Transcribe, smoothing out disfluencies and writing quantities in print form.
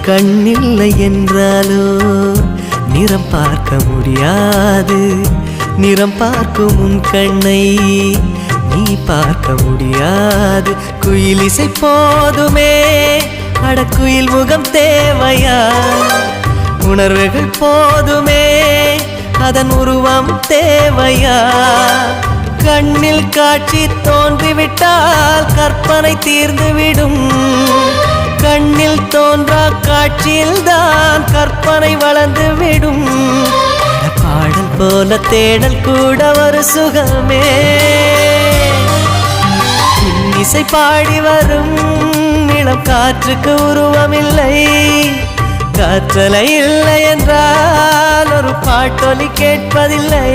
கண்ணில்லை என்றாலோ நிறம் பார்க்க முடியாது. நிறம் பார்க்கும் உன் கண்ணை நீ பார்க்க முடியாது. குயில் இசை போதுமே, அடக்குயில் முகம் தேவையா? உணர்வுகள் போதுமே, அதன் உருவம் தேவையா? கண்ணில் காட்சி தோன்றிவிட்டால் கற்பனை தீர்ந்துவிடும். கண்ணில் தோன்றா காட்சியில்தான் கற்பனை வளர்ந்துவிடும். பாடல் போல தேடல் கூட ஒரு சுகமே. இசை பாடி வரும் இளம் காற்றுக்கு உருவமில்லை. காற்றலை இல்லை என்றால் ஒரு பாட்டொலி கேட்பதில்லை.